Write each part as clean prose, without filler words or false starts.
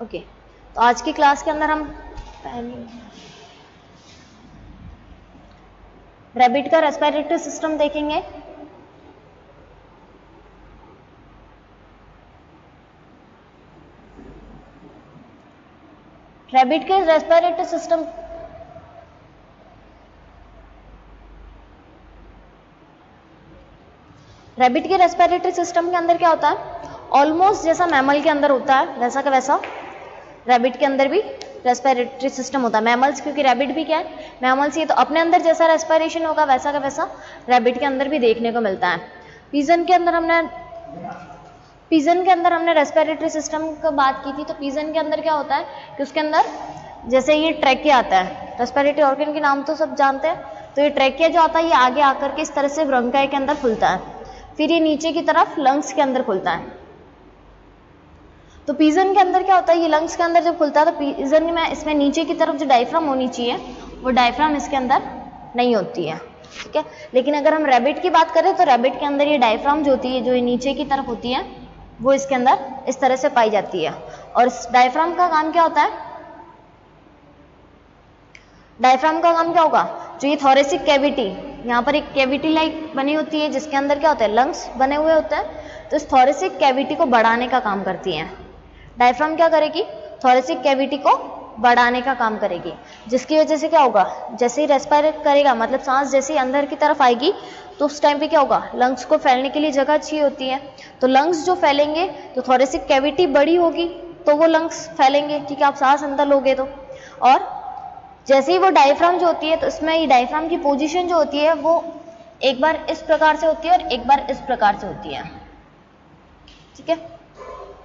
Okay, तो आज की क्लास के अंदर हम रैबिट का रेस्पिरेटरी सिस्टम देखेंगे। रैबिट के रेस्पिरेटरी सिस्टम रैबिट के रेस्पिरेटरी सिस्टम के अंदर क्या होता है, ऑलमोस्ट जैसा मैमल के अंदर होता है वैसा का वैसा रैबिट के अंदर भी रेस्पिरेटरी सिस्टम होता है। मैमल्स, क्योंकि रैबिट भी क्या है, मैमल्स ही, तो अपने अंदर जैसा रेस्पिरेशन होगा वैसा का वैसा रैबिट के अंदर भी देखने को मिलता है। पिजन के अंदर हमने रेस्पिरेटरी सिस्टम की बात की थी। तो पिजन के अंदर क्या होता है कि उसके अंदर जैसे ये ट्रैकिया आता है, रेस्पिरेटरी ऑर्गन के नाम तो सब जानते हैं, तो ये ट्रैकिया जो आता है ये आगे आकर के इस तरह से ब्रोंकाई के अंदर खुलता है, फिर ये नीचे की तरफ लंग्स के अंदर खुलता है। तो पिजन के अंदर क्या होता है, ये लंग्स के अंदर जब खुलता है तो पिजन में इसमें नीचे की तरफ जो डायफ्राम होनी चाहिए वो डायफ्राम इसके अंदर नहीं होती है, ठीक है। लेकिन अगर हम रैबिट की बात करें तो रैबिट के अंदर ये डायफ्राम जो होती है, जो ये नीचे की तरफ होती है, वो इसके अंदर इस तरह से पाई जाती है। और इस डायफ्राम का काम क्या होता है, डायफ्राम का काम क्या होगा, जो ये थोरेसिक कैविटी, यहाँ पर एक कैविटी लाइक बनी होती है जिसके अंदर क्या होता है, लंग्स बने हुए होते हैं, तो इस थोरेसिक कैविटी को बढ़ाने का काम करती है। डायफ्राम क्या करेगी, थोरेसिक कैविटी को बढ़ाने का काम करेगी, जिसकी वजह से क्या होगा, जैसे ही रेस्पिरेट करेगा, मतलब सांस जैसे ही अंदर की तरफ आएगी तो उस टाइम पे क्या होगा, लंग्स को फैलने के लिए जगह चाहिए होती है। तो लंग्स जो फैलेंगे तो थोरेसिक कैविटी बड़ी होगी तो वो लंग्स फैलेंगे, ठीक है, आप सांस अंदर लोगे तो। और जैसे ही वो डायफ्राम जो होती है, तो इसमें ये डायफ्राम की पोजीशन जो होती है वो एक बार इस प्रकार से होती है और एक बार इस प्रकार से होती है, ठीक है।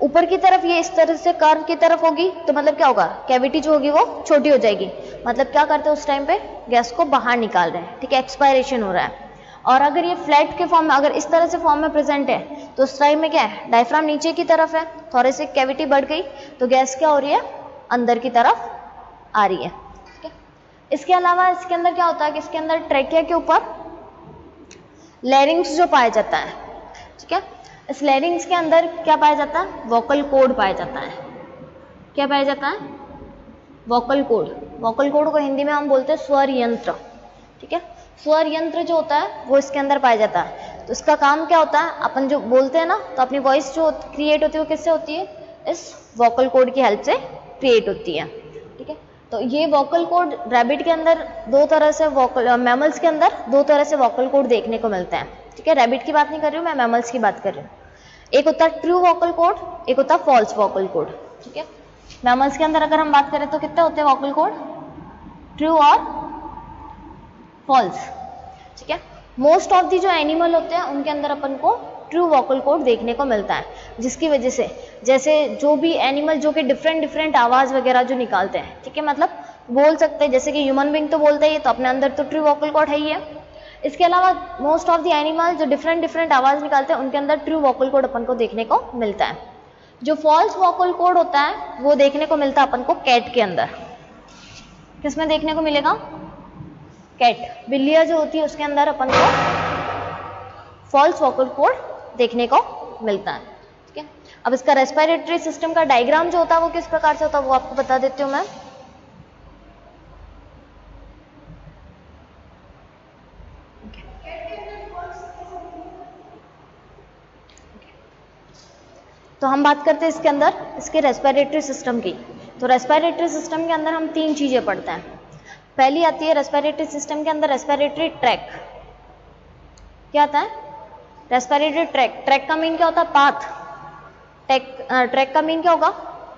ऊपर की तरफ ये इस तरह से कर्व की तरफ होगी तो मतलब क्या होगा, कैविटी जो होगी वो छोटी हो जाएगी, मतलब क्या करते हैं उस टाइम पे गैस को बाहर निकाल रहे हैं, ठीक है, एक्सपायरेशन हो रहा है। और अगर ये फ्लैट के फॉर्म में, अगर इस तरह से फॉर्म में प्रेजेंट है तो उस टाइम में क्या है, डायफ्राम नीचे की तरफ है, थोरेसिक कैविटी बढ़ गई तो गैस क्या हो रही है, अंदर की तरफ आ रही है, ठीक है। इसके अलावा इसके अंदर क्या होता है कि इसके अंदर ट्रैकिया के ऊपर लैरिंग्स जो पाया जाता है, ठीक है, इस लैरिंग्स के अंदर क्या पाया जाता है, वोकल कोड पाया जाता है। क्या पाया जाता है, वोकल कोड। वोकल कोड को हिंदी में हम बोलते हैं स्वर यंत्र, ठीक है। स्वर यंत्र जो होता है वो इसके अंदर पाया जाता है। तो इसका काम क्या होता है, अपन जो बोलते हैं ना, तो अपनी वॉइस जो क्रिएट होती है वो किससे होती है, इस वोकल कोड की हेल्प से क्रिएट होती है, ठीक है। तो ये वोकल कोड रैबिट के अंदर दो तरह से, मैमल्स के अंदर दो तरह से वोकल कोड देखने को मिलता है, ठीक है। रैबिट की बात नहीं कर रही हूँ मैं, मैमल्स की बात कर रही हूँ। एक होता है ट्रू वोकल कोड, एक होता है फॉल्स वोकल कोड, ठीक है। मैमल्स के अंदर अगर हम बात करें तो कितने होते हैं वोकल कोड, ट्रू और फॉल्स, ठीक है। मोस्ट ऑफ दी जो एनिमल होते हैं उनके अंदर अपन को ट्रू वोकल कोड देखने को मिलता है, जिसकी वजह से जैसे जो भी एनिमल जो कि डिफरेंट आवाज वगैरह जो निकालते हैं, ठीक है, मतलब बोल सकते हैं, जैसे कि ह्यूमन बीइंग तो बोलते ही, तो अपने अंदर तो ट्रू वोकल कोड है ही है। इसके अलावा मोस्ट ऑफ द एनिमल जो डिफरेंट आवाज निकालते हैं उनके अंदर ट्रू वोकल कोड अपन को देखने को मिलता है। जो फॉल्स वोकल कोड होता है वो देखने को मिलता है अपन को कैट के अंदर। किसमें देखने को मिलेगा, कैट, बिल्लियां जो होती है उसके अंदर अपन को फॉल्स वोकल कोड देखने को मिलता है, ठीक है। अब इसका रेस्पिरेटरी सिस्टम का डायग्राम जो होता है वो किस प्रकार से होता है वो आपको बता देती हूँ मैं। तो हम बात करते हैं इसके अंदर इसके रेस्पिरेटरी सिस्टम की। तो रेस्पिरेटरी सिस्टम के अंदर हम तीन चीजें पढ़ते हैं। पहली आती है रेस्पिरेटरी सिस्टम के अंदर रेस्पिरेटरी ट्रैक। क्या आता है, रेस्पिरेटरी ट्रैक। ट्रैक का मीन क्या होता है, पाथ। ट्रैक का मीन क्या होगा,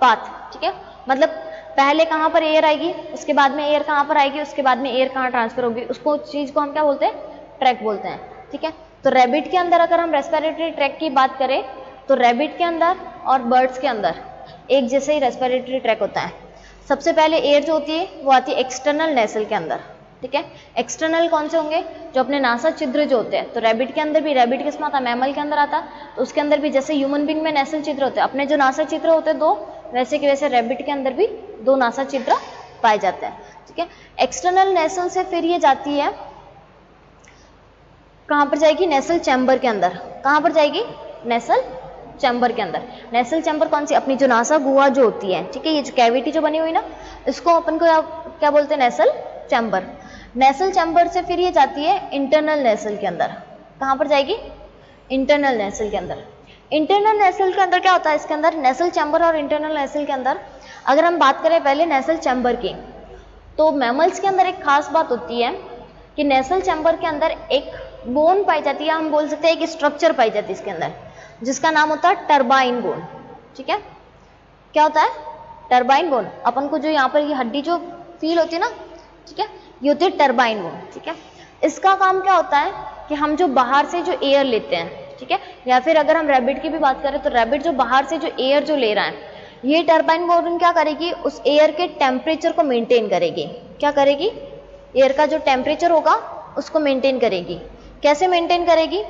पाथ, ठीक है। मतलब पहले कहाँ पर एयर आएगी, उसके बाद में एयर कहाँ पर आएगी, उसके बाद में एयर कहाँ ट्रांसफर होगी, उसको चीज को हम क्या बोलते हैं, ट्रैक बोलते हैं, ठीक है। तो रैबिट के अंदर अगर हम रेस्पिरेटरी ट्रैक की बात करें तो रैबिट के अंदर और बर्ड्स के अंदर एक जैसे ही रेस्पिरेटरी ट्रैक होता है। सबसे पहले एयर जो होती है वो आती है एक्सटर्नल नेसल के अंदर, ठीक है। एक्सटर्नल कौन से होंगे, जो अपने नासा छिद्र जो होते हैं। तो रैबिट के अंदर भी, रैबिट किसमें आता है, मैमल के अंदर आता है, तो उसके अंदर भी जैसे ह्यूमन बीइंग में नेसल छिद्र होते हैं, अपने जो नासा छिद्र होते हैं दो, वैसे कि वैसे रैबिट के अंदर भी दो नासा छिद्र पाए जाते हैं, ठीक है। एक्सटर्नल नेसल से फिर ये जाती है, कहाँ पर जाएगी, नेसल चैम्बर के अंदर। कहाँ पर जाएगी, नेसल चैम्बर के अंदर। नेसल चैम्बर कौन सी, अपनी जो नासा गुहा जो होती है, ठीक है, ये जो कैविटी जो बनी हुई ना, इसको अपन को क्या बोलते हैं, नेसल चैम्बर। नेसल चैम्बर से फिर ये जाती है इंटरनल नेसल के अंदर। कहाँ पर जाएगी, इंटरनल नेसल के अंदर। इंटरनल नेसल के अंदर क्या होता है, इसके अंदर नेसल चैम्बर और इंटरनल नेसल के अंदर अगर हम बात करें पहले नेसल चैम्बर की, तो मैमल्स के अंदर एक खास बात होती है कि नेसल चैम्बर के अंदर एक बोन पाई जाती है, हम बोल सकते हैं एक स्ट्रक्चर पाई जाती है इसके अंदर, जिसका नाम होता है टर्बाइन बोन। ठीक है, क्या होता है, टर्बाइन बोन। अपन को जो यहाँ पर ये हड्डी जो फील होती है ना, ठीक है, ये होती है टर्बाइन बोन। ठीक है, इसका काम क्या होता है कि हम जो बाहर से जो एयर लेते हैं, ठीक है, या फिर अगर हम रैबिट की भी बात करें तो रैबिट जो बाहर से जो एयर जो ले रहा है, ये टर्बाइन बोन क्या करेगी, उस एयर के टेम्परेचर को मेंटेन करेगी। क्या करेगी, एयर का जो टेम्परेचर होगा उसको मेंटेन करेगी। कैसे मेंटेन करेगी,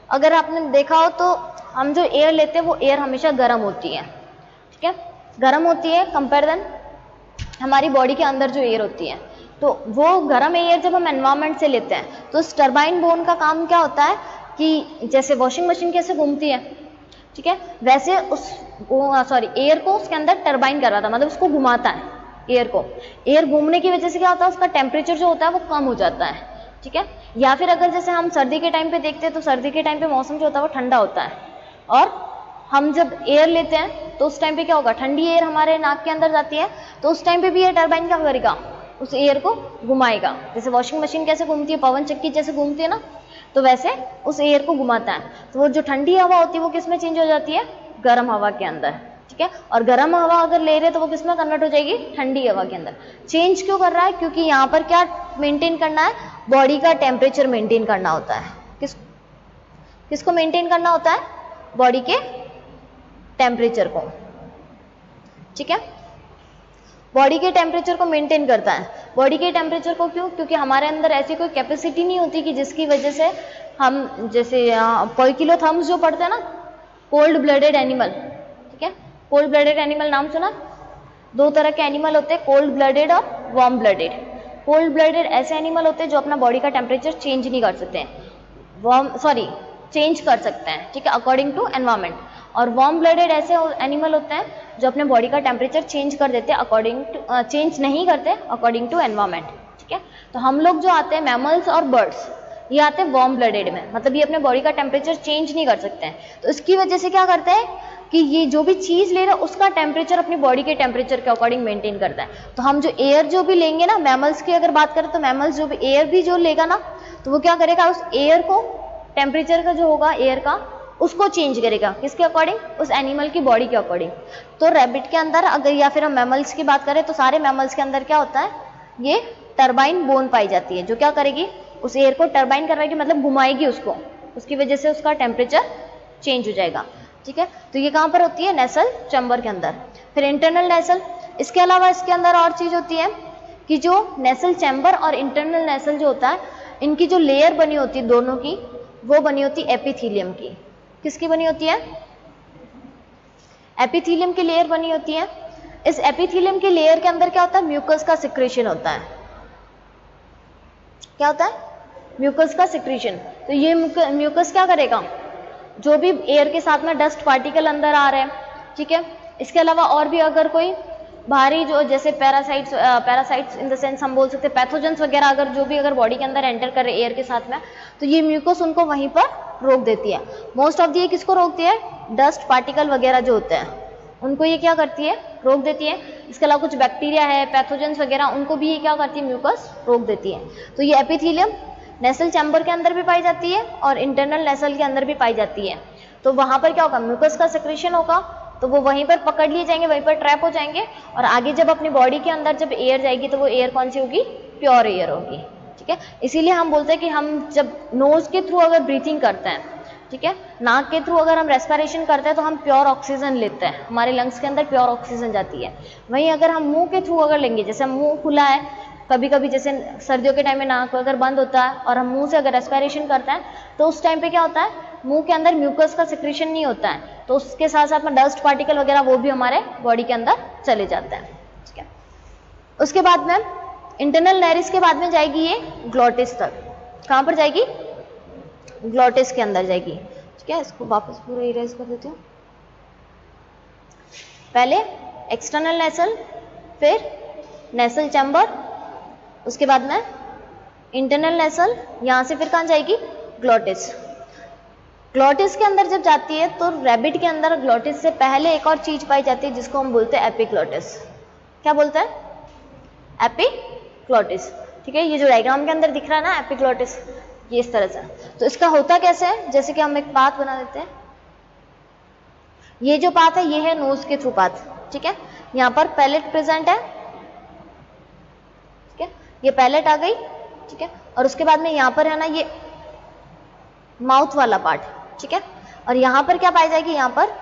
अगर आपने देखा हो तो हम जो एयर लेते हैं वो एयर हमेशा गर्म होती है। ठीक है, गर्म होती है कंपेयर देन हमारी बॉडी के अंदर जो एयर होती है। तो वो गर्म एयर जब हम एनवायरनमेंट से लेते हैं तो उस टर्बाइन बोन का काम क्या होता है कि जैसे वॉशिंग मशीन कैसे घूमती है, ठीक है, वैसे एयर को उसके अंदर टर्बाइन कर रहा था, मतलब उसको घुमाता है एयर को। एयर घूमने की वजह से क्या होता है, उसका टेम्परेचर जो होता है वो कम हो जाता है। ठीक है, या फिर अगर जैसे हम सर्दी के टाइम पे देखते हैं तो सर्दी के टाइम पे मौसम जो होता है वो ठंडा होता है, और हम जब एयर लेते हैं तो उस टाइम पे क्या होगा, ठंडी एयर हमारे नाक के अंदर जाती है, तो उस टाइम पे भी ये टर्बाइन क्या करेगा, उस एयर को घुमाएगा। जैसे वॉशिंग मशीन कैसे घूमती है, पवन चक्की जैसे घूमती है ना, तो वैसे उस एयर को घुमाता है। तो वो जो ठंडी हवा होती है वो किस में चेंज हो जाती है, गर्म हवा के अंदर। ठीक है, और गर्म हवा अगर ले रहे तो वो किस में कन्वर्ट हो जाएगी, ठंडी हवा के अंदर। चेंज क्यों कर रहा है, क्योंकि यहाँ पर क्या मेंटेन करना है, बॉडी का टेम्परेचर मेंटेन करना होता है। किसको मेंटेन करना होता है, बॉडी के टेम्परेचर को। ठीक है, बॉडी के टेम्परेचर को मेंटेन करता है। बॉडी के टेम्परेचर को क्यों, क्योंकि हमारे अंदर ऐसी कोई कैपेसिटी नहीं होती कि जिसकी वजह से हम जैसे पोइकिलोथर्म्स जो पढ़ते हैं ना, कोल्ड ब्लडेड एनिमल। ठीक है, कोल्ड ब्लडेड एनिमल नाम सुना, दो तरह के एनिमल होते हैं, कोल्ड ब्लडेड और वार्म ब्लडेड। कोल्ड ब्लडेड ऐसे एनिमल होते हैं जो अपना बॉडी का टेम्परेचर चेंज नहीं कर सकते हैं, चेंज कर सकते हैं, ठीक है, अकॉर्डिंग टू एनवायरमेंट। और वार्म ब्लडेड ऐसे एनिमल होते हैं जो अपने बॉडी का टेम्परेचर चेंज कर देते हैं अकॉर्डिंग टू, चेंज नहीं करते अकॉर्डिंग टू एनवायरमेंट। ठीक है, तो हम लोग जो आते हैं मैमल्स और बर्ड्स, ये आते हैं वार्म ब्लडेड में, मतलब ये अपने बॉडी का टेम्परेचर चेंज नहीं कर सकते हैं। तो इसकी वजह से क्या करते हैं कि ये जो भी चीज ले रहा है उसका टेम्परेचर अपनी बॉडी के टेम्परेचर के अकॉर्डिंग मेंटेन करता है। तो हम जो एयर जो भी लेंगे ना, मैमल्स की अगर बात करें तो मैमल्स जो भी एयर भी जो लेगा ना, तो वो क्या करेगा, उस एयर को टेम्परेचर का जो होगा एयर का उसको चेंज करेगा, किसके अकॉर्डिंग, उस एनिमल की बॉडी के अकॉर्डिंग। तो रैबिट के अंदर अगर, या फिर हम मैमल्स की बात करें तो सारे मैमल्स के अंदर क्या होता है, ये टर्बाइन बोन पाई जाती है, जो क्या करेगी, उस एयर को टर्बाइन करवाएगी, मतलब घुमाएगी उसको, उसकी वजह से उसका टेम्परेचर चेंज हो जाएगा। ठीक है, तो ये कहाँ पर होती है, नेसल चैम्बर के अंदर। फिर इंटरनल नेसल, इसके अलावा इसके अंदर और चीज होती है कि जो नेसल चैम्बर और इंटरनल नेसल जो होता है, इनकी जो लेयर बनी होती है दोनों की, वो बनी होती है एपिथीलियम की। किसकी बनी होती है, एपिथीलियम की लेयर बनी होती है। इस एपिथीलियम की लेयर के अंदर क्या होता है, म्यूकस का सिक्रेशन होता है। क्या होता है, म्यूकस का सिक्रेशन। तो ये म्यूकस क्या करेगा, जो भी एयर के साथ में डस्ट पार्टिकल अंदर आ रहे हैं, ठीक है, इसके अलावा और भी अगर कोई बाहरी जो जैसे पैरासाइट्स इन द सेंस हम बोल सकते हैं पैथोजेंस वगैरह, अगर जो भी अगर बॉडी के अंदर एंटर करे एयर के साथ में, तो ये म्यूकस उनको वहीं पर रोक देती है। मोस्ट ऑफ दी किसको रोकती है, डस्ट पार्टिकल वगैरह जो होते हैं उनको ये क्या करती है, रोक देती है। इसके अलावा कुछ बैक्टीरिया है, पैथोजेंस वगैरह, उनको भी ये क्या करती है, म्यूकस रोक देती है। तो ये एपिथीलियम नेसल चैम्बर के अंदर भी पाई जाती है और इंटरनल नेसल के अंदर भी पाई जाती है। तो वहां पर क्या होगा, म्यूकस का सिक्रेशन होगा, तो वो वहीं पर पकड़ लिए जाएंगे, वहीं पर ट्रैप हो जाएंगे, और आगे जब अपनी बॉडी के अंदर जब एयर जाएगी तो वो एयर कौन सी होगी, प्योर एयर होगी। ठीक है, इसीलिए हम बोलते हैं कि हम जब नोज के थ्रू अगर ब्रीथिंग करते हैं, ठीक है, नाक के थ्रू अगर हम रेस्पिरेशन करते हैं तो हम प्योर ऑक्सीजन लेते हैं, हमारे लंग्स के अंदर प्योर ऑक्सीजन जाती है। वहीं अगर हम मुंह के थ्रू अगर लेंगे, जैसे मुंह खुला है, कभी कभी जैसे सर्दियों के टाइम में नाक अगर बंद होता है और हम मुंह से अगर रेस्पिरेशन करते हैं, तो उस टाइम पे क्या होता है, मुंह के अंदर म्यूकस का सिक्रेशन नहीं होता है, तो उसके साथ साथ में डस्ट पार्टिकल वगैरह वो भी हमारे बॉडी के अंदर चले जाते हैं। ठीक है, उसके बाद में इंटरनल नैरिस के बाद में जाएगी ये ग्लॉटिस तक। कहाँ पर जाएगी, ग्लॉटिस के अंदर जाएगी। ठीक है, इसको वापस पूरा इरेज कर देती हूँ। पहले एक्सटर्नल नेसल, फिर नेसल चैम्बर, उसके बाद में इंटरनल नेसल, यहां से फिर कहां जाएगी, ग्लॉटिस। ग्लॉटिस के अंदर जब जाती है तो रैबिट के अंदर ग्लॉटिस से पहले एक और चीज पाई जाती है जिसको हम बोलते हैं एपिग्लॉटिस। क्या बोलते हैं, एपिग्लॉटिस। ठीक है, ये जो डायग्राम के अंदर दिख रहा है ना एपिग्लॉटिस, ये इस तरह से। तो इसका होता कैसे है, जैसे कि हम एक पाथ बना देते हैं, ये जो पाथ है ये है नोज के थ्रू पाथ। ठीक है, यहाँ पर पैलेट प्रेजेंट है, ठीक है, ये पैलेट आ गई। ठीक है, और उसके बाद में यहाँ पर है ना ये माउथ वाला पार्ट। ठीक है, और यहाँ पर क्या पाई जाएगी, यहाँ पर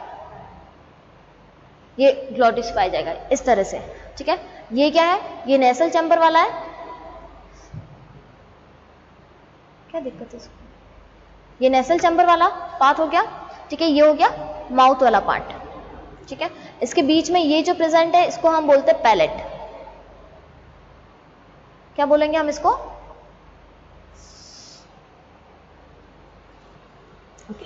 ये ग्लॉटिस पाया जाएगा इस तरह से। ठीक है, ये क्या है, ये नेसल चैम्बर वाला है। क्या दिक्कत है इसको, ये नेसल चैम्बर वाला पार्ट हो गया। ठीक है, ये हो गया माउथ वाला पार्ट। ठीक है, इसके बीच में ये जो प्रेजेंट है इसको हम बोलते हैं पैलेट। क्या बोलेंगे हम इसको, ओके।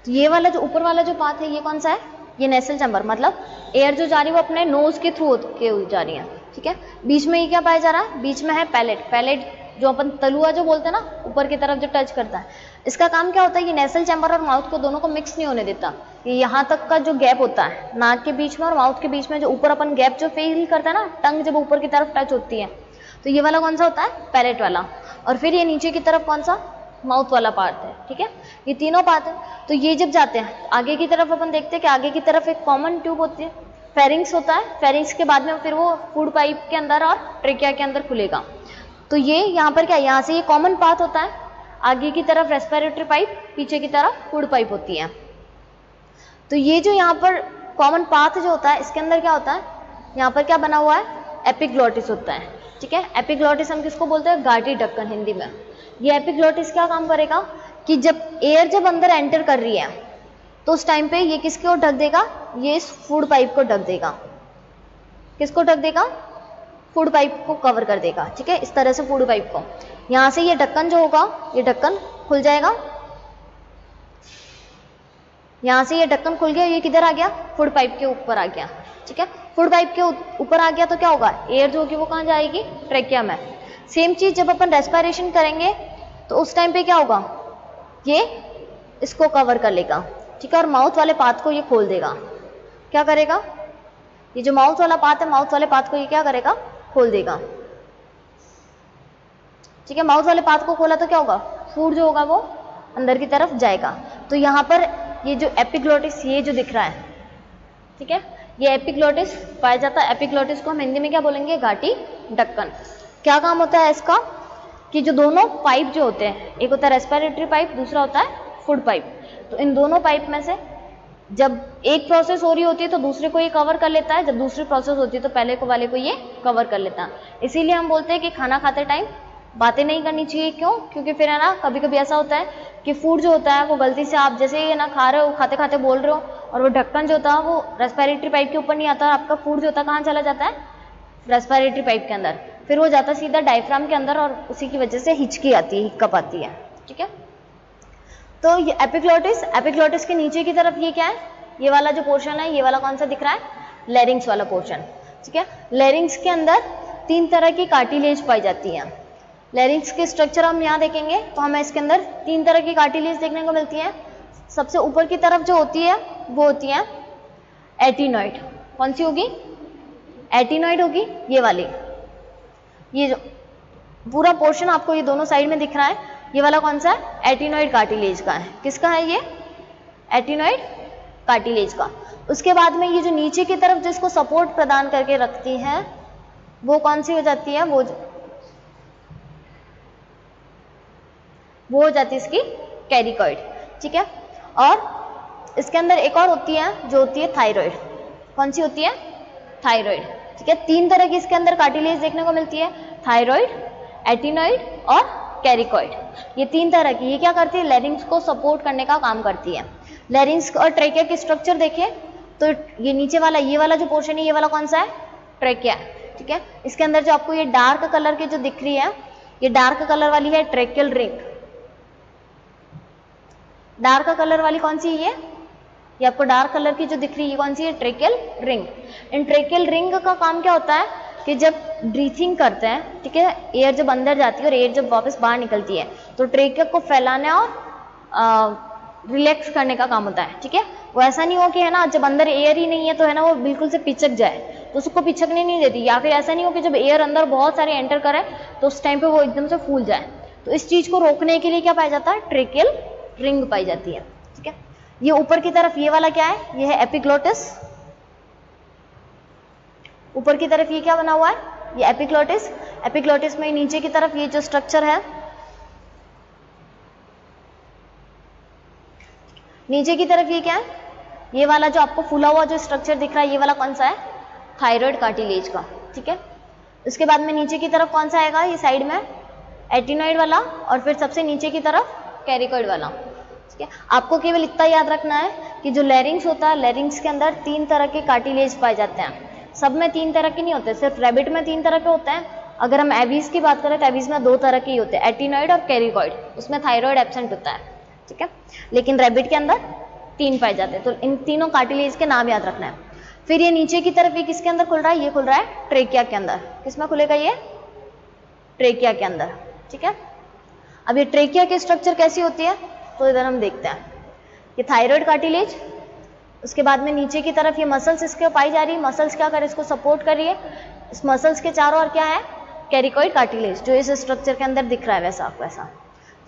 तो ये वाला जो ऊपर वाला जो पार्ट है ये कौन सा है, ये नेसल चैम्बर, मतलब एयर जो जा रही है वो अपने नोज के थ्रू के जा रही है। ठीक है, बीच में ये क्या पाया जा रहा है, बीच में है पैलेट। पैलेट जो अपन तलुआ जो बोलते हैं ना, ऊपर की तरफ जो टच करता है, इसका काम क्या होता है, ये नेसल चैम्बर और माउथ को दोनों को मिक्स नहीं होने देता। ये यहाँ तक का जो गैप होता है नाक के बीच में और माउथ के बीच में, जो ऊपर अपन गैप जो फील करता है ना, टंग जब ऊपर की तरफ टच होती है, तो ये वाला कौन सा होता है, पैलेट वाला। और फिर ये नीचे की तरफ कौन सा, माउथ वाला पार्ट है। ठीक है, ये तीनों पार्ट है। तो ये जब जाते हैं आगे की तरफ, अपन देखते हैं कि आगे की तरफ एक कॉमन ट्यूब होती है, फेरिंग्स होता है। फेरिंग्स के बाद में फिर वो फूड पाइप के अंदर और ट्रेकिया के अंदर खुलेगा। तो ये यहाँ पर क्या, यहाँ से ये कॉमन पाथ होता है, आगे की तरफ रेस्पिरेटरी पाइप, पीछे की तरफ फूड पाइप होती है। तो ये जो यहाँ पर कॉमन पाथ जो होता है, इसके अंदर क्या होता है, यहाँ पर क्या बना हुआ है, एपिग्लॉटिस होता है। ठीक है, एपिग्लॉटिस हम किसको बोलते हैं, गार्डी ढक्कन हिंदी में। ये एपिग्लॉटिस क्या काम करेगा कि जब एयर जब अंदर एंटर कर रही है तो उस टाइम पे ये किसकी ओर ढक देगा, ये इस फूड पाइप को ढक देगा। किसको ढक देगा, फूड पाइप को कवर कर देगा। ठीक है, इस तरह से फूड पाइप को, यहां से ये ढक्कन जो होगा, ये ढक्कन खुल जाएगा। यहां से ये ढक्कन खुल गया, ये किधर आ गया, फूड पाइप के ऊपर आ गया। ठीक है, फूड पाइप के ऊपर आ गया तो क्या होगा, एयर जो होगी वो कहाँ जाएगी, ट्रेकिया में। सेम चीज जब अपन रेस्पिरेशन करेंगे तो उस टाइम पे क्या होगा, ये इसको कवर कर लेगा। ठीक है, और माउथ वाले पाथ को ये खोल देगा। क्या करेगा, ये जो माउथ वाला पाथ है, माउथ वाले पाथ को ये क्या करेगा, खोल देगा। ठीक है, माउथ वाले पाथ को खोला तो क्या होगा, फूड जो होगा वो अंदर की तरफ जाएगा। तो यहाँ पर ये जो एपिग्लॉटिस ये जो दिख रहा है, ठीक है, ये एपिग्लॉटिस पाया जाता है। एपिग्लॉटिस को हम हिंदी में क्या बोलेंगे, घाटी ढक्कन। क्या काम होता है इसका, कि जो दोनों पाइप जो होते हैं, एक होता है रेस्पिरेटरी पाइप, दूसरा होता है फूड पाइप। तो इन दोनों पाइप में से जब एक प्रोसेस हो रही होती है तो दूसरे को ये कवर कर लेता है, जब दूसरी प्रोसेस होती है तो पहले को वाले को ये कवर कर लेता है। इसीलिए हम बोलते हैं कि खाना खाते टाइम बातें नहीं करनी चाहिए। क्यों, क्योंकि फिर है ना कभी कभी ऐसा होता है कि फूड जो होता है वो गलती से आप जैसे ही ना खा रहे हो, खाते खाते बोल रहे हो, और वो ढक्कन जो होता है वो रेस्पिरेटरी पाइप के ऊपर नहीं आता, और आपका फूड जो होता है कहाँ चला जाता है, रेस्पिरेटरी पाइप के अंदर। फिर वो जाता है सीधा डायफ्राम के अंदर, और उसी की वजह से हिचकी आती है, हिक्कप आती है। ठीक है, तो ये एपिग्लॉटिस के नीचे की तरफ ये क्या है, ये वाला जो पोर्शन है, ये वाला कौन सा दिख रहा है, लैरिंग्स वाला पोर्शन। ठीक है, लैरिंग्स के अंदर 3 तरह की कार्टिलेज पाई जाती है। लैरिंग्स के स्ट्रक्चर हम यहाँ देखेंगे तो हमें इसके अंदर 3 तरह की कार्टिलेज देखने को मिलती है। सबसे ऊपर की तरफ जो होती है वो होती है एटिनॉइड। कौन सी होगी, एटिनॉइड होगी, ये वाली। ये जो पूरा पोर्शन आपको ये दोनों साइड में दिख रहा है, ये वाला कौन सा है, एटिनॉइड कार्टिलेज का है। किसका है ये, एटिनॉइड कार्टिलेज का। उसके बाद में ये जो नीचे की तरफ जिसको सपोर्ट प्रदान करके रखती है वो कौन सी हो जाती है, वो हो जाती है इसकी कैरिकॉइड। ठीक है, और इसके अंदर एक और होती है जो होती है थायराइड। कौन सी होती है, थायराइड। ठीक है, 3 तरह की इसके अंदर कार्टिलेज देखने को मिलती है, थायराइड, एटिनॉइड और कैरिकॉइड। ये 3 तरह की, ये क्या करती है, लैरिंग्स को सपोर्ट करने का काम करती है। लैरिंग्स और ट्रेकिया के स्ट्रक्चर देखिए तो ये नीचे वाला, ये वाला जो पोर्शन है, ये वाला कौन सा है, ट्रेकिया। ठीक है, इसके अंदर जो आपको ये डार्क कलर की जो दिख रही है, ये डार्क कलर वाली है ट्रेकियल रिंग। डार्क कलर वाली कौन सी है, ये आपको डार्क कलर की जो दिख रही है ये कौन सी है, ट्रेकियल रिंग। इन ट्रेकियल रिंग का काम क्या होता है कि जब ब्रीथिंग करते हैं, ठीक है, एयर जब अंदर जाती है और एयर जब वापस बाहर निकलती है तो ट्रेकिया को फैलाने और रिलैक्स करने का काम होता है, ठीक है। वो ऐसा नहीं हो कि है ना जब अंदर एयर ही नहीं है तो है ना वो बिल्कुल से पिचक जाए, तो उसको पिचकने नहीं देती, या फिर ऐसा नहीं हो कि जब एयर अंदर बहुत सारे एंटर करे तो उस टाइम पे वो एकदम से फूल जाए। तो इस चीज को रोकने के लिए क्या पाया जाता है, ट्रेकियल रिंग पाई जाती है, ठीक है। ये ऊपर की तरफ ये वाला क्या है, ये है एपिग्लोटिस। ऊपर की तरफ ये क्या बना हुआ है, ये एपिग्लोटिस। एपिग्लोटिस में नीचे की तरफ ये जो स्ट्रक्चर है, नीचे की तरफ ये क्या है, ये वाला जो आपको फूला हुआ जो स्ट्रक्चर दिख रहा है ये वाला कौन सा है, थायराइड कार्टिलेज का, ठीक है। उसके बाद में नीचे की तरफ कौन सा आएगा, ये साइड में एटिनॉइड वाला, और फिर सबसे नीचे की तरफ कैरिकॉइड वाला, ठीक है। आपको केवल इतना याद रखना है कि जो लैरिंग्स होता है, लैरिंग्स के अंदर 3 तरह के कार्टिलेज पाए जाते हैं। सब में 3 तरह के नहीं होते, सिर्फ रैबिट में 3 तरह के होते हैं। अगर हम एबीज की बात करें तो एबीज में 2 तरह के ही होते हैं, एटिनॉइड और कैरिकॉइड, उसमें थायराइड एब्सेंट होता है, ठीक है। लेकिन रैबिट के अंदर 3 पाए जाते हैं, तो इन तीनों कार्टिलेज के नाम याद रखना है। फिर ये नीचे की तरफ ये किसके अंदर खुल रहा है, ये खुल रहा है ट्रेकिया के अंदर। किसमें खुलेगा, ये ट्रेकिया के अंदर, ठीक है। अब ये ट्रेकिया की स्ट्रक्चर कैसी होती है तो इधर हम देखते हैं, ये थायराइड कार्टिलेज, उसके बाद में नीचे की तरफ ये मसल्स इसके पाई जा रही है, मसल्स क्या कर इसको सपोर्ट कर रही है, इस मसल्स के चारों ओर क्या है, कैरिकॉइड कार्टिलेज, जो इस स्ट्रक्चर के अंदर दिख रहा है वैसा वैसा।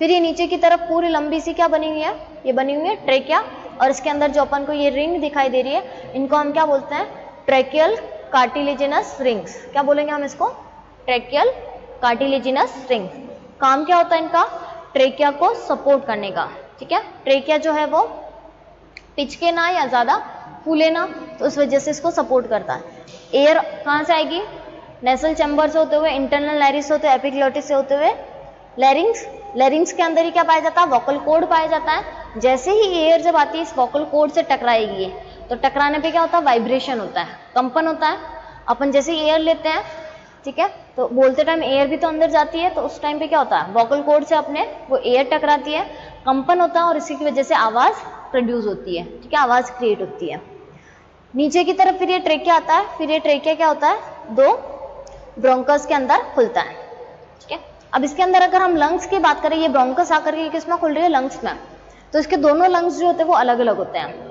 फिर ये नीचे की तरफ पूरी लंबी सी क्या बनी हुई है, ये बनी हुई है ट्रेकिया, और इसके अंदर जो अपन को ये रिंग दिखाई दे रही है इनको हम क्या बोलते हैं, ट्रेकियल कार्टिलेजिनस रिंग्स। क्या बोलेंगे हम इसको, ट्रेकियल कार्टिलेजिनस रिंग्स। काम क्या होता है इनका, ट्रेकिया को सपोर्ट करने का, ठीक है। ट्रेकिया जो है वो पिचके ना या ज्यादा फूले ना, तो उस वजह से इसको सपोर्ट करता है। एयर कहाँ से आएगी, नेसल चैम्बर से होते हुए, इंटरनल लैरिंग्स होते हुए, एपिग्लोटिस से होते हुए लैरिंग्स। लैरिंग्स के अंदर ही क्या पाया जाता है, वोकल कॉर्ड पाया जाता है। जैसे ही एयर जब आती है इस वोकल कॉर्ड से टकराएगी तो टकराने पे क्या होता है, वाइब्रेशन होता है, कंपन होता है। अपन जैसे ही एयर लेते हैं, ठीक है, तो बोलते टाइम एयर भी तो अंदर जाती है, तो उस टाइम पे क्या होता है, वोकल कॉर्ड से अपने वो एयर टकराती है, कंपन होता है और इसी की वजह से आवाज प्रोड्यूस होती है, ठीक है, आवाज क्रिएट होती है। नीचे की तरफ फिर ये ट्रेकिया आता है, फिर ये ट्रेकिया क्या होता है, 2 ब्रोंकस के अंदर खुलता है, ठीक है। अब इसके अंदर अगर हम लंग्स की बात करें, ये ब्रोंकस आकर के किसमें खुल रही है, लंग्स में, तो इसके दोनों लंग्स जो होते हैं वो अलग अलग होते हैं।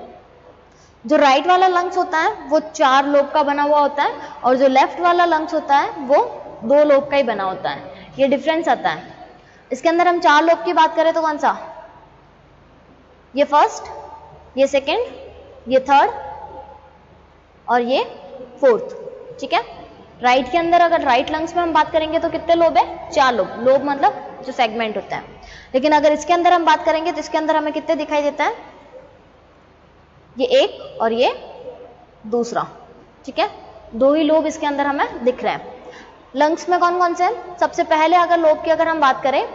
जो राइट वाला लंग्स होता है वो 4 लोब का बना हुआ होता है, और जो लेफ्ट वाला लंग्स होता है वो 2 लोब का ही बना होता है, ये डिफरेंस आता है। इसके अंदर हम 4 लोब की बात करें तो कौन सा, ये फर्स्ट, ये सेकेंड, ये थर्ड और ये फोर्थ, ठीक है। राइट के अंदर अगर राइट लंग्स में हम बात करेंगे तो कितने लोब है, 4 लोब। लोब मतलब जो सेगमेंट होता है। लेकिन अगर इसके अंदर हम बात करेंगे तो इसके अंदर हमें कितने दिखाई देता है, ये एक और ये दूसरा, ठीक है, 2 ही लोब इसके अंदर हमें दिख रहे हैं। लंग्स में कौन कौन से हैं, सबसे पहले अगर लोब की अगर हम बात करें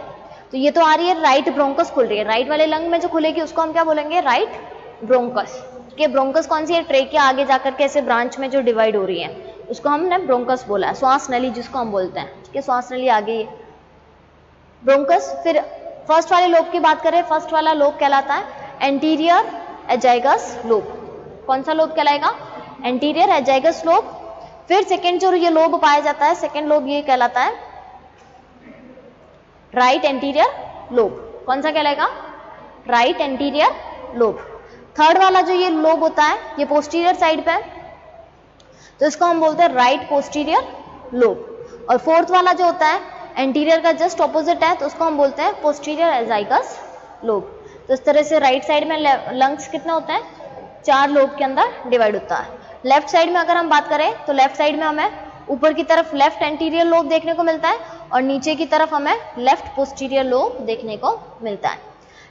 तो ये तो आ रही है राइट ब्रोंकस खुल रही है, राइट वाले लंग में जो खुलेगी उसको हम क्या बोलेंगे, राइट ब्रोंकस। के ब्रोंकस कौन सी है, ट्रेकिया आगे जाकर के ऐसे ब्रांच में जो डिवाइड हो रही है उसको हमने ब्रोंकस बोला है, श्वास नली जिसको हम बोलते हैं, ठीक है, श्वास नली आगे ब्रोंकस। फिर फर्स्ट वाले लोब की बात करें, फर्स्ट वाला लोब कहलाता है एंटीरियर एजाइगस लोब। कौन सा लोब कहलाएगा, एंटीरियर एजाइगस लोब। फिर सेकेंड जो ये लोब पाया जाता है, सेकेंड लोब ये कहलाता है राइट एंटीरियर लोब। कौन सा कहलाएगा, राइट एंटीरियर लोब। थर्ड वाला जो ये लोब होता है ये पोस्टीरियर साइड पे है, तो इसको हम बोलते हैं राइट पोस्टीरियर लोब। और फोर्थ वाला जो होता है एंटीरियर का जस्ट ऑपोजिट है, तो उसको हम बोलते हैं पोस्टीरियर एजाइगस लोब। तो इस तरह से राइट साइड में लंग्स कितने होते हैं, 4 लोब के अंदर डिवाइड होता है। लेफ्ट साइड में अगर हम बात करें तो लेफ्ट साइड में हमें ऊपर की तरफ लेफ्ट एंटीरियर लोब देखने को मिलता है और नीचे की तरफ हमें लेफ्ट पोस्टीरियर लोब देखने को मिलता है।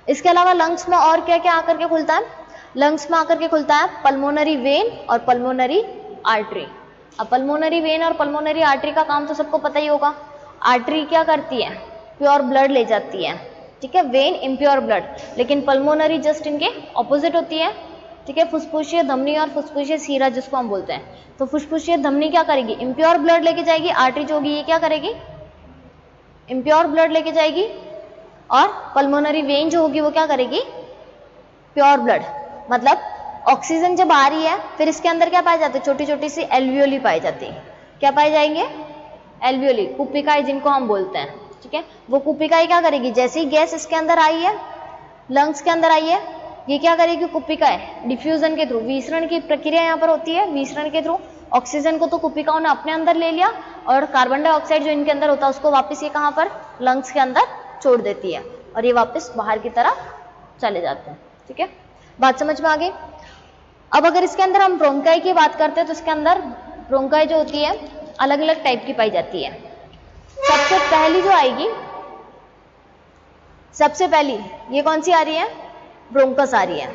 इसके अलावा लंग्स में और क्या क्या आकर के खुलता है, लंग्स में आकर के खुलता है पल्मोनरी वेन और पल्मोनरी आर्टरी। अब पल्मोनरी वेन और पल्मोनरी आर्टरी का काम तो सबको पता ही होगा। आर्टरी क्या करती है, प्योर ब्लड ले जाती है, ठीक है, वेन इम्प्योर ब्लड, लेकिन पल्मोनरी जस्ट इनके ऑपोजिट होती है, ठीक है, फुसफुसीय धमनी और फुसफुसीय सीरा जिसको हम बोलते हैं। तो फुसफुसीय धमनी क्या करेगी, इम्प्योर ब्लड लेके जाएगी, आर्टरी जो होगी ये क्या करेगी, इम्प्योर ब्लड लेके जाएगी, और पल्मोनरी वेन जो होगी वो क्या करेगी, प्योर ब्लड, मतलब ऑक्सीजन जब आ रही है फिर इसके अंदर क्या पाए जाते हैं, छोटी छोटी सी एल्वियोली पाई जाती है। क्या पाए जाएंगे, एल्वियोली, कुपिकाई जिनको हम बोलते हैं, ठीक है। वो कुपिकाई क्या करेगी, जैसे ही गैस इसके अंदर आई है, लंग्स के अंदर आई है, ये क्या करेगी, कुपिकाई डिफ्यूजन के थ्रू, विसरण की प्रक्रिया यहाँ पर होती है, विसरण के थ्रू ऑक्सीजन को तो कुपिकाओं ने अपने अंदर ले लिया और कार्बन डाइऑक्साइड जो इनके अंदर होता है उसको वापस ये कहाँ पर, लंग्स के अंदर छोड़ देती है और ये वापस बाहर की तरफ चले जाते हैं, ठीक है। बात समझ में आ गई। अब अगर इसके अंदर हम ब्रोंकाई की बात करते हैं तो इसके अंदर ब्रोंकाई जो होती है अलग अलग टाइप की पाई जाती है। सबसे पहली जो आएगी, सबसे पहली ये कौन सी आ रही है, ब्रोंकस आ रही है,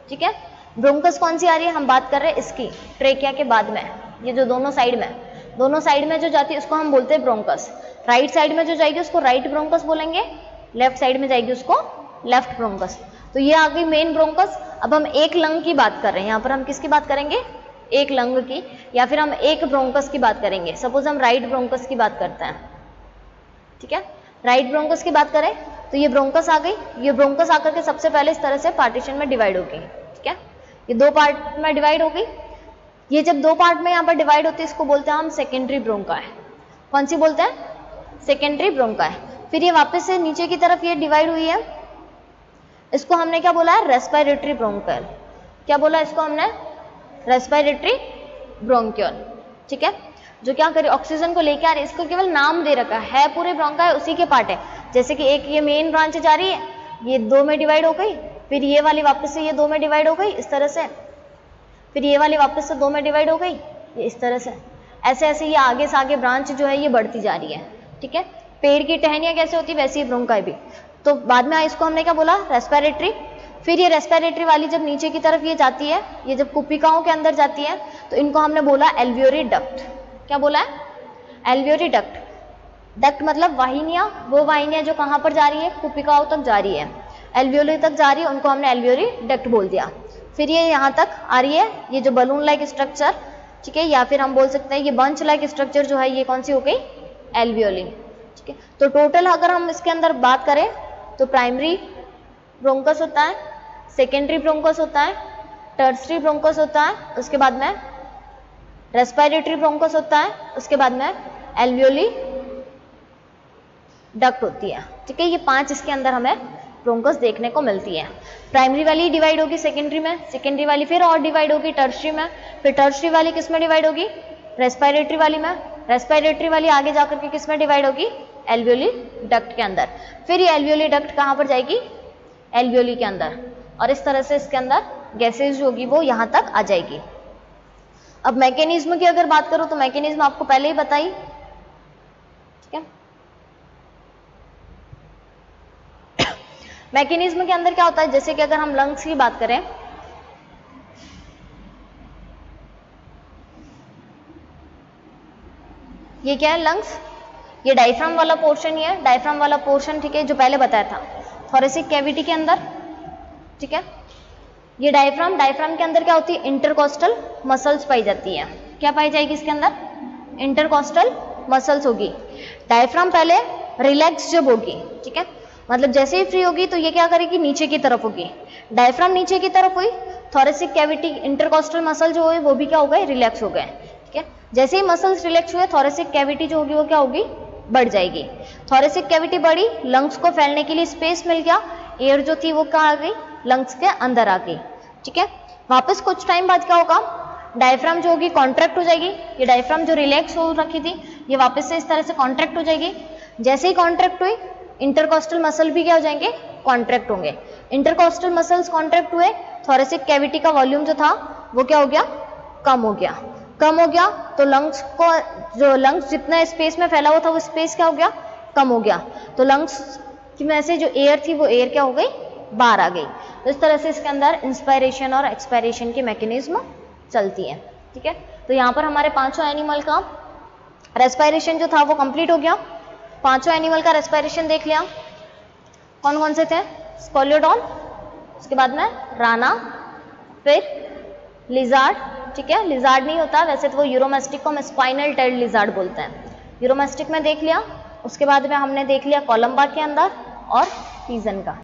ठीक है। ब्रोंकस कौन सी आ रही है, हम बात कर रहे हैं इसकी ट्रेकिया के बाद में, ये जो दोनों साइड में जो जाती है उसको हम बोलते हैं ब्रोंकस। राइट साइड में जो जाएगी उसको राइट ब्रोंकस बोलेंगे, लेफ्ट साइड में जाएगी उसको लेफ्ट ब्रोंकस। तो ये आ गई मेन ब्रोंकस। अब हम एक लंग की बात कर रहे हैं, यहाँ पर हम किसकी बात करेंगे, एक लंग की, या फिर हम एक ब्रोंकस की बात करेंगे। सपोज हम राइट ब्रोंकस की बात करते हैं, ठीक है। राइट ब्रोंकस की बात करें तो ये ब्रोंकस आ गई, ये ब्रोंकस आकर के सबसे पहले इस तरह से पार्टीशन में डिवाइड होगी, ठीक है। ये दो पार्ट में डिवाइड हो गई। ये जब दो पार्ट में यहाँ पर डिवाइड होती है इसको बोलते हैं हम सेकेंडरी ब्रोंकाई। कौन सी बोलते हैं, सेकेंडरी ब्रोंकाई। फिर ये वापस से नीचे की तरफ ये डिवाइड हुई है, इसको हमने क्या बोला है, रेस्पिरेटरी ब्रोंकाई। क्या बोला इसको हमने, रेस्पिरेटरी ब्रोंक्यूल, ठीक है। जो क्या करे, ऑक्सीजन को लेके आ रही है, इसको केवल नाम दे रखा है, पूरे ब्रोंकाई उसी के पार्ट है। जैसे कि एक ये मेन ब्रांच जा रही है, ये दो में डिवाइड हो गई, फिर ये वाली वापस से ये दो में डिवाइड हो गई इस तरह से, फिर ये वाली वापस से दो में डिवाइड हो गई ये इस तरह से, ऐसे ऐसे ये आगे से आगे ब्रांच जो है ये बढ़ती जा रही है, ठीक है। पेड़ की टहनियाँ कैसे होती है वैसे ही ब्रोंकाई भी। तो बाद में इसको हमने क्या बोला, रेस्पिरेटरी। फिर ये रेस्पिरेटरी वाली जब नीचे की तरफ ये जाती है, ये जब कुपिकाओं के अंदर जाती है तो इनको हमने बोला एल्वियोरी डक्ट। क्या बोला है, एल्वियोरी डक्ट। डक्ट मतलब वाहिनियां, वो वाहिनियां जो कहाँ पर जा रही है, कुपिकाओं तक जा रही है, एल्वियोली तक जा रही है, उनको हमने एल्वियोरी डक्ट बोल दिया। फिर ये यहाँ तक आ रही है, ये जो बलून लाइक स्ट्रक्चर, ठीक है, या फिर हम बोल सकते हैं ये बंच लाइक स्ट्रक्चर जो है ये कौन सी हो गई, एल्वियोली, ठीक है। तो टोटल अगर हम इसके अंदर बात करें तो प्राइमरी ब्रोंकस होता है, सेकेंडरी ब्रोंकस होता है, टर्सरी ब्रोंकस होता है, उसके बाद में रेस्पिरेटरी ब्रोंकस होता है, उसके बाद में एल्वियोली डक्ट होती है, ठीक है। ये पांच इसके अंदर हमें ब्रोंकस देखने को मिलती है। प्राइमरी वाली डिवाइड होगी सेकेंडरी में, सेकेंडरी वाली फिर और डिवाइड होगी टर्सरी में, फिर टर्सरी वाली किस में डिवाइड होगी, रेस्पिरेटरी वाली में, रेस्पिरेटरी वाली आगे जाकर के किस में डिवाइड होगी, एल्वियोली डक्ट के अंदर। फिर ये एल्वियोली डक्ट कहाँ पर जाएगी, एल्वियोली के अंदर, और इस तरह से इसके अंदर गैसेज होगी वो यहाँ तक आ जाएगी। अब मैकेनिज्म की अगर बात करूं तो मैकेनिज्म आपको पहले ही बताई, ठीक है। मैकेनिज्म के अंदर क्या होता है, जैसे कि अगर हम लंग्स की बात करें, ये क्या है लंग्स, ये डायफ्राम वाला पोर्शन, ये डायफ्राम वाला पोर्शन, ठीक है, जो पहले बताया था थोरेसिक कैविटी के अंदर, ठीक है। ये डायफ्राम, डायफ्राम के अंदर क्या होती है, इंटरकोस्टल मसल्स पाई जाती है। क्या पाई जाएगी इसके अंदर, इंटरकोस्टल मसल्स होगी। डायफ्राम पहले रिलैक्स जब होगी, ठीक है, मतलब जैसे ही फ्री होगी तो ये क्या करेगी, नीचे की तरफ होगी। डायफ्राम नीचे की तरफ हुई, थोरेसिक कैविटी इंटरकोस्टल मसल जो हुए वो भी क्या हो गए, रिलैक्स हो गए, ठीक है। जैसे ही मसल्स रिलैक्स हुए थोरेसिक कैविटी जो होगी वो क्या होगी, बढ़ जाएगी। थोरेसिक कैविटी बढ़ी, लंग्स को फैलने के लिए स्पेस मिल गया, एयर जो थी वो कहाँ आ गई, लंग्स के अंदर आ गई, ठीक है। वापस कुछ टाइम बाद क्या होगा, डायफ्राम जो होगी कॉन्ट्रैक्ट हो जाएगी। ये डायफ्राम जो रिलैक्स हो रखी थी ये वापस से इस तरह से कॉन्ट्रैक्ट हो जाएगी। जैसे ही कॉन्ट्रैक्ट हुई इंटरकोस्टल मसल भी क्या हो जाएंगे, कॉन्ट्रैक्ट होंगे। इंटरकोस्टल मसल्स कॉन्ट्रैक्ट हुए, थोरेसिक कैविटी का वॉल्यूम जो था वो क्या हो गया, कम हो गया। कम हो गया तो लंग्स को, जो लंग्स जितना स्पेस में फैला हुआ था वो स्पेस क्या हो गया, कम हो गया। तो लंग्स में से जो एयर थी वो एयर क्या हो गई, बाहर आ गई। तो इस तरह से इसके अंदर इंस्पायरेशन और एक्सपायरेशन की मैकेनिज्म चलती है, ठीक है। तो यहाँ पर हमारे पांचों एनिमल का रेस्पिरेशन जो था वो कंप्लीट हो गया। पांचों एनिमल का रेस्पिरेशन देख लिया। कौन कौन से थे, स्कोलियोडॉन, उसके बाद में राना, फिर लिजार्ड, ठीक है। लिजार्ड नहीं होता वैसे तो वो यूरोमेस्टिक को हम स्पाइनल टेल लिजार्ड बोलते हैं। यूरोमेस्टिक में देख लिया। उसके बाद में हमने देख लिया कोलंबा के अंदर और पीजन का।